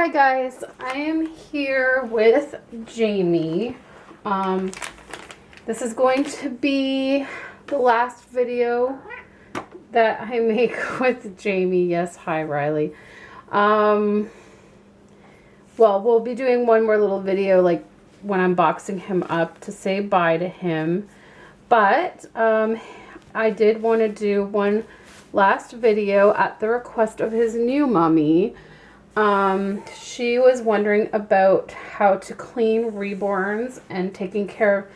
Hi guys, I am here with Jamie. This is going to be the last video that I make with Jamie. Yes, hi Riley. Well, we'll be doing one more little video like when I'm boxing him up to say bye to him. But I did want to do one last video at the request of his new mommy. She was wondering about how to clean Reborns and taking care of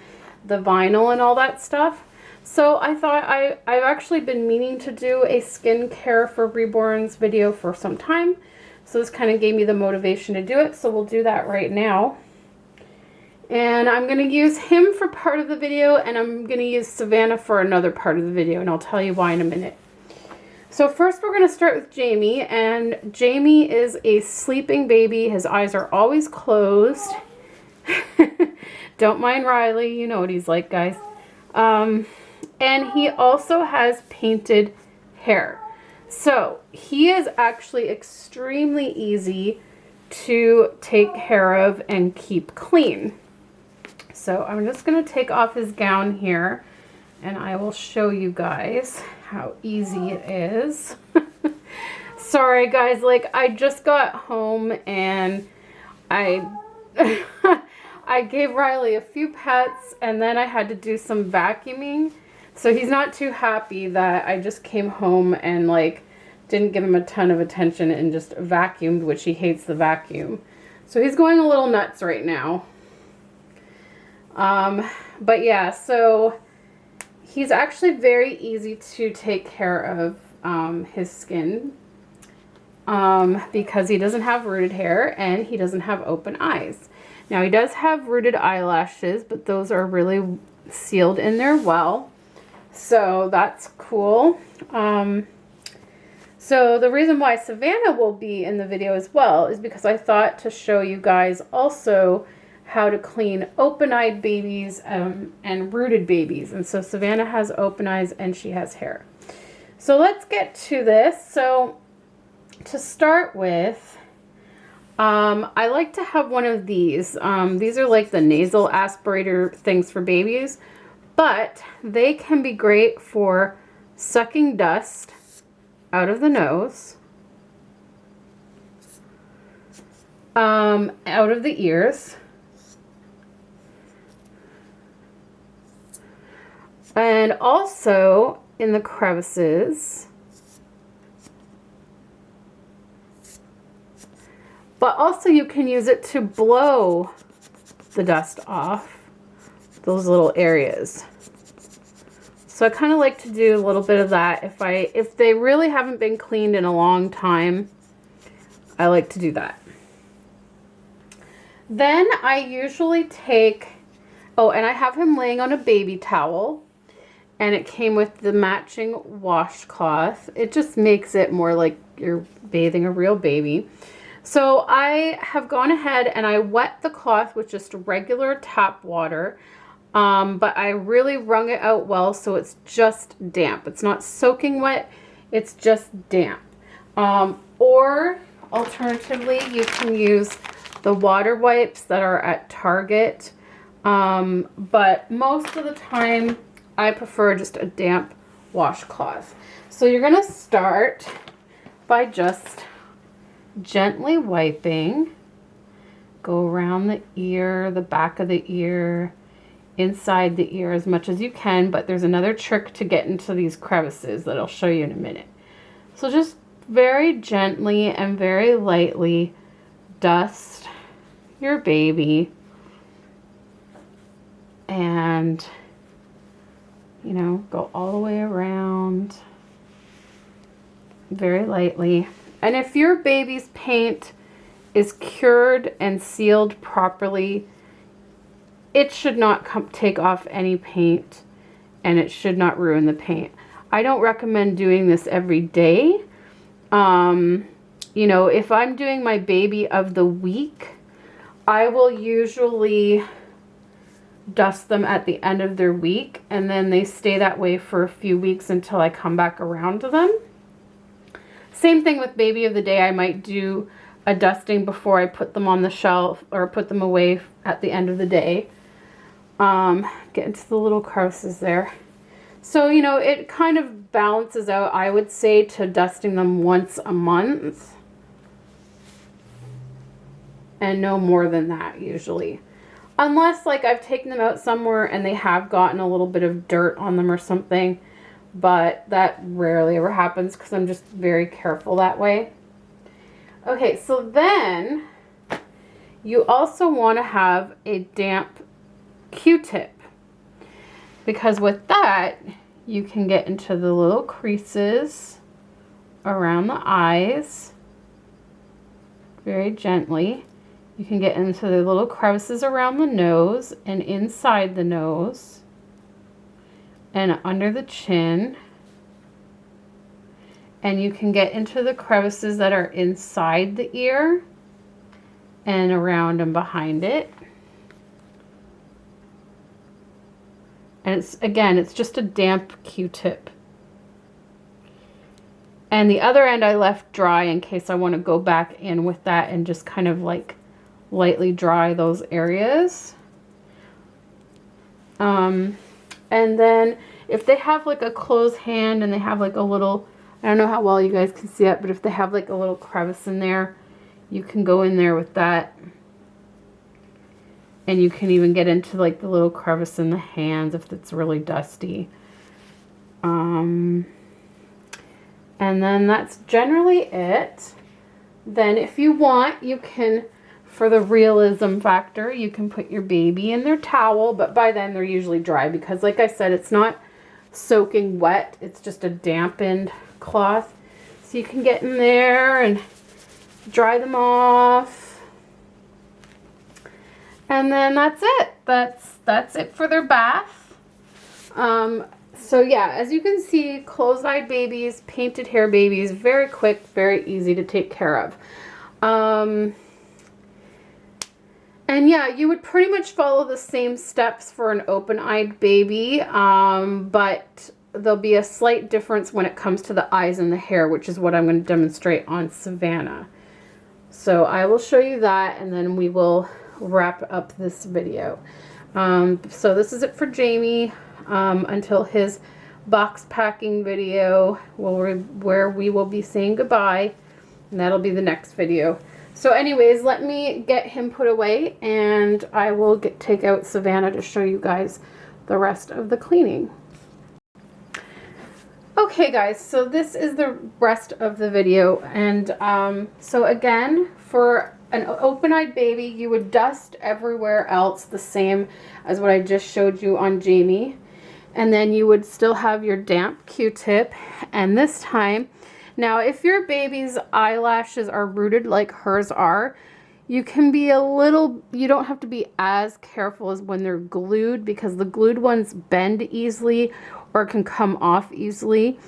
the vinyl and all that stuff. So I thought I've actually been meaning to do a skincare for Reborns video for some time. So this kind of gave me the motivation to do it. So we'll do that right now. And I'm going to use him for part of the video, and I'm going to use Savannah for another part of the video, and I'll tell you why in a minute. So first we're going to start with Jamie, and Jamie is a sleeping baby. His eyes are always closed. Don't mind Riley, you know what he's like, guys. And he also has painted hair. So he is actually extremely easy to take care of and keep clean. So I'm just going to take off his gown here, and I will show you guys how easy it is. Sorry guys, like I just got home and I I gave Riley a few pets, and then I had to do some vacuuming. So he's not too happy that I just came home and like didn't give him a ton of attention and just vacuumed, which he hates the vacuum. So he's going a little nuts right now. But yeah, so he's actually very easy to take care of his skin because he doesn't have rooted hair and he doesn't have open eyes. Now he does have rooted eyelashes, but those are really sealed in there well. So that's cool. So the reason why Savannah will be in the video as well is because I thought to show you guys also how to clean open-eyed babies and rooted babies. And so Savannah has open eyes and she has hair. So let's get to this. So to start with, I like to have one of these. These are like the nasal aspirator things for babies, but they can be great for sucking dust out of the nose, out of the ears, and also in the crevices. But also you can use it to blow the dust off those little areas. So I kind of like to do a little bit of that. If they really haven't been cleaned in a long time, I like to do that. Then I usually take, oh, and I have him laying on a baby towel. And it came with the matching washcloth. It just makes it more like you're bathing a real baby. So I have gone ahead and I wet the cloth with just regular tap water. But I really wrung it out well so it's just damp. It's not soaking wet, it's just damp. Or alternatively, you can use the water wipes that are at Target. But most of the time, I prefer just a damp washcloth. So you're going to start by just gently wiping. Go around the ear, the back of the ear, inside the ear as much as you can. But there's another trick to get into these crevices that I'll show you in a minute. So just very gently and very lightly dust your baby. And you know, go all the way around very lightly. And if your baby's paint is cured and sealed properly, it should not take off any paint, and it should not ruin the paint. I don't recommend doing this every day. You know, if I'm doing my baby of the week, I will usually dust them at the end of their week, and then they stay that way for a few weeks until I come back around to them. Same thing with baby of the day. I might do a dusting before I put them on the shelf or put them away at the end of the day. Get into the little crevices there. So, you know, it kind of balances out, I would say, to dusting them once a month. And no more than that usually. Unless like I've taken them out somewhere and they have gotten a little bit of dirt on them or something. But that rarely ever happens because I'm just very careful that way. Okay, so then you also want to have a damp Q-tip, because with that you can get into the little creases around the eyes very gently. You can get into the little crevices around the nose and inside the nose and under the chin. And you can get into the crevices that are inside the ear and around and behind it. And it's, again, it's just a damp Q-tip. And the other end I left dry in case I want to go back in with that and just kind of like lightly dry those areas. And then if they have like a closed hand and they have like a little, I don't know how well you guys can see it, but if they have like a little crevice in there, you can go in there with that. And you can even get into like the little crevice in the hands if it's really dusty. And then that's generally it. Then if you want, you can, for the realism factor, you can put your baby in their towel, but by then they're usually dry because like I said, it's not soaking wet, it's just a dampened cloth. So you can get in there and dry them off. And then that's it. That's it for their bath. So yeah, as you can see, closed-eyed babies, painted hair babies, very quick, very easy to take care of. And yeah, you would pretty much follow the same steps for an open-eyed baby, but there'll be a slight difference when it comes to the eyes and the hair, which is what I'm going to demonstrate on Savannah. So I will show you that, and then we will wrap up this video. So this is it for Jamie until his box packing video where we will be saying goodbye, and that'll be the next video. So anyways, let me get him put away and I will take out Savannah to show you guys the rest of the cleaning. Okay guys, so this is the rest of the video, and so again, for an open-eyed baby, you would dust everywhere else the same as what I just showed you on Jamie. And then you would still have your damp Q-tip. And this time, now if your baby's eyelashes are rooted like hers are, you can be a little, you don't have to be as careful as when they're glued, because the glued ones bend easily or can come off easily.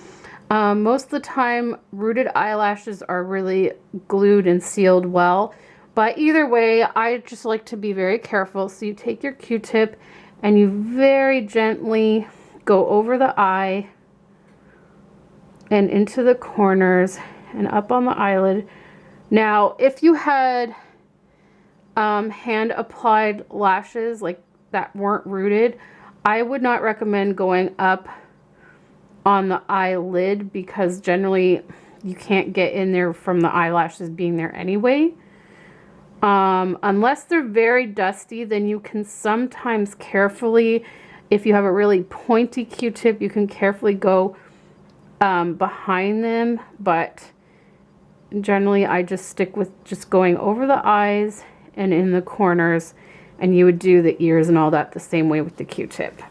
Most of the time, rooted eyelashes are really glued and sealed well. But either way, I just like to be very careful. So you take your Q-tip and you very gently go over the eye and into the corners and up on the eyelid. Now, if you had hand applied lashes like that weren't rooted, I would not recommend going up on the eyelid because generally you can't get in there from the eyelashes being there anyway. Unless they're very dusty, then you can sometimes carefully, if you have a really pointy Q-tip, you can carefully go behind them, but generally I just stick with just going over the eyes and in the corners, and you would do the ears and all that the same way with the Q-tip.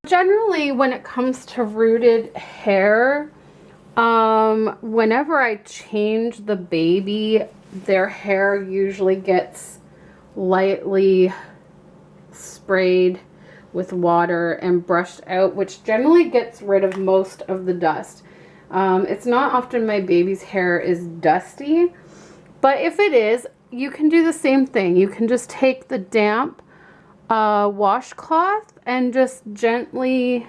Generally, when it comes to rooted hair, whenever I change the baby, their hair usually gets lightly sprayed with water and brushed out, which generally gets rid of most of the dust. It's not often my baby's hair is dusty, but if it is, you can do the same thing. You can just take the damp washcloth and just gently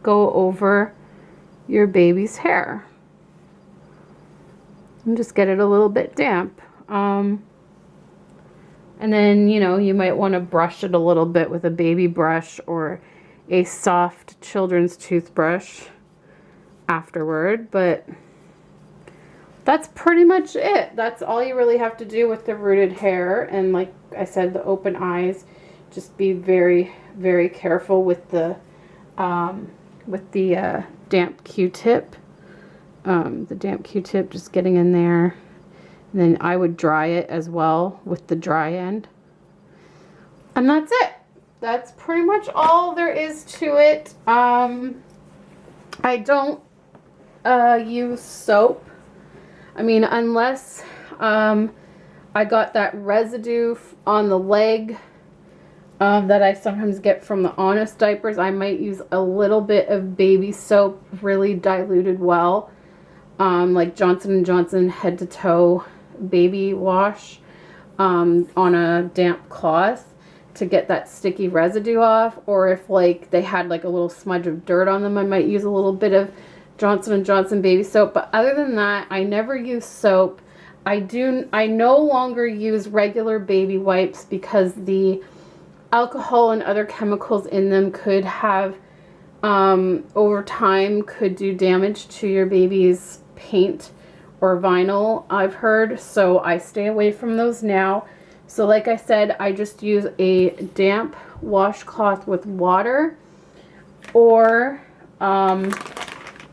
go over your baby's hair. And just get it a little bit damp. And then, you know, you might want to brush it a little bit with a baby brush or a soft children's toothbrush afterward. But that's pretty much it. That's all you really have to do with the rooted hair. And like I said, the open eyes, just be very, very careful with the damp Q-tip. The damp Q-tip just getting in there. And then I would dry it as well with the dry end. And that's it. That's pretty much all there is to it. I don't use soap. I mean, unless I got that residue on the leg that I sometimes get from the Honest diapers, I might use a little bit of baby soap, really diluted well. Like Johnson & Johnson head to toe baby wash on a damp cloth to get that sticky residue off. Or if like they had like a little smudge of dirt on them, I might use a little bit of Johnson & Johnson baby soap. But other than that, I never use soap. I no longer use regular baby wipes because the alcohol and other chemicals in them could have over time could do damage to your baby's paint or vinyl, I've heard. So I stay away from those now. So like I said, I just use a damp washcloth with water, or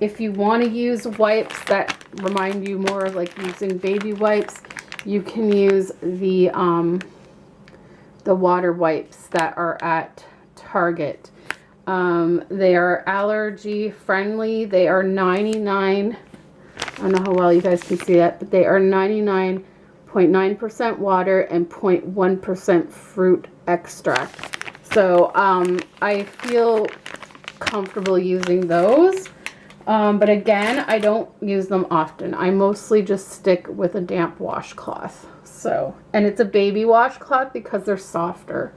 if you want to use wipes that remind you more of like using baby wipes, you can use the water wipes that are at Target. They are allergy friendly. They are 99, I don't know how well you guys can see that, but they are 99.9% water and 0.1% fruit extract. So I feel comfortable using those. But again, I don't use them often. I mostly just stick with a damp washcloth. So, and it's a baby washcloth because they're softer.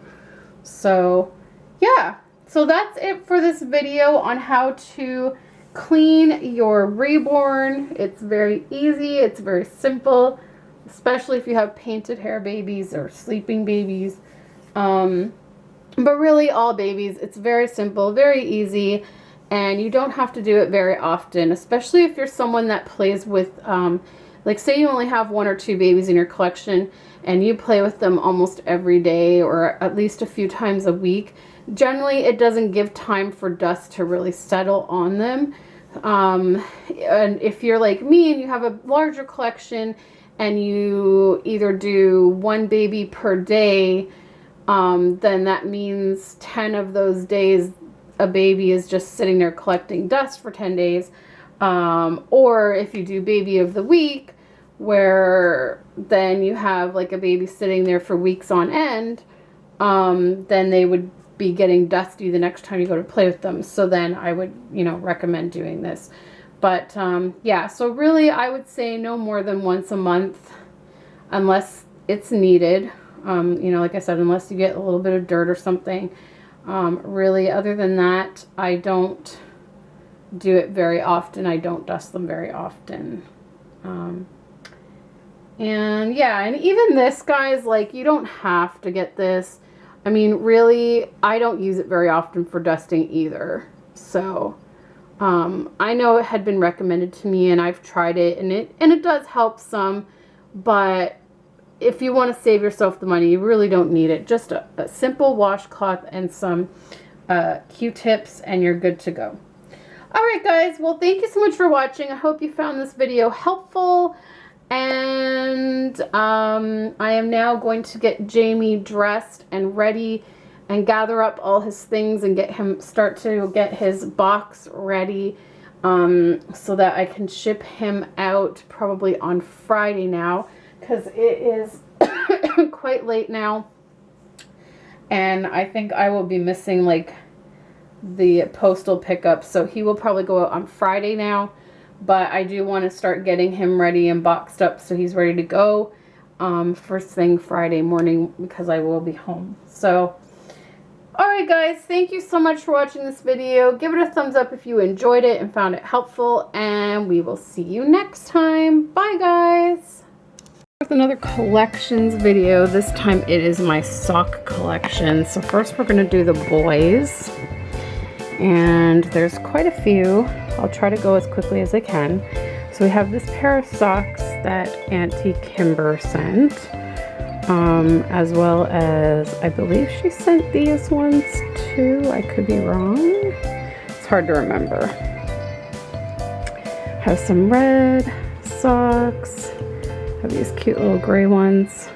So yeah, so that's it for this video on how to clean your Reborn. It's very easy, it's very simple, especially if you have painted hair babies or sleeping babies. But really all babies, it's very simple, very easy, and you don't have to do it very often, especially if you're someone that plays with, like say you only have 1 or 2 babies in your collection and you play with them almost every day or at least a few times a week. Generally, it doesn't give time for dust to really settle on them. And if you're like me and you have a larger collection and you either do 1 baby per day, then that means 10 of those days a baby is just sitting there collecting dust for 10 days. Or if you do baby of the week, where then you have like a baby sitting there for weeks on end, then they would be getting dusty the next time you go to play with them. So then I would, you know, recommend doing this. But yeah, so really I would say no more than once a month unless it's needed. You know, like I said, unless you get a little bit of dirt or something. Really, other than that, I don't do it very often. I don't dust them very often. And yeah, and even this, guys, like you don't have to get this. I mean, really, I don't use it very often for dusting either. So, I know it had been recommended to me and I've tried it and it does help some, but if you want to save yourself the money, you really don't need it. Just a simple washcloth and some Q-tips and you're good to go. Alright guys, well thank you so much for watching. I hope you found this video helpful. And I am now going to get Jamie dressed and ready and gather up all his things and start to get his box ready so that I can ship him out probably on Friday now, because it is quite late now and I think I will be missing like the postal pickup, so he will probably go out on Friday now. But I do want to start getting him ready and boxed up so he's ready to go. first thing Friday morning because I will be home. So Alright guys, thank you so much for watching this video. Give it a thumbs up if you enjoyed it and found it helpful, and we will see you next time. Bye guys! With another collections video. This time it is my sock collection. So first we're going to do the boys. And there's quite a few. I'll try to go as quickly as I can. So we have this pair of socks that Auntie Kimber sent. As well as, I believe she sent these ones too. I could be wrong. It's hard to remember. Have some red socks. Have these cute little gray ones.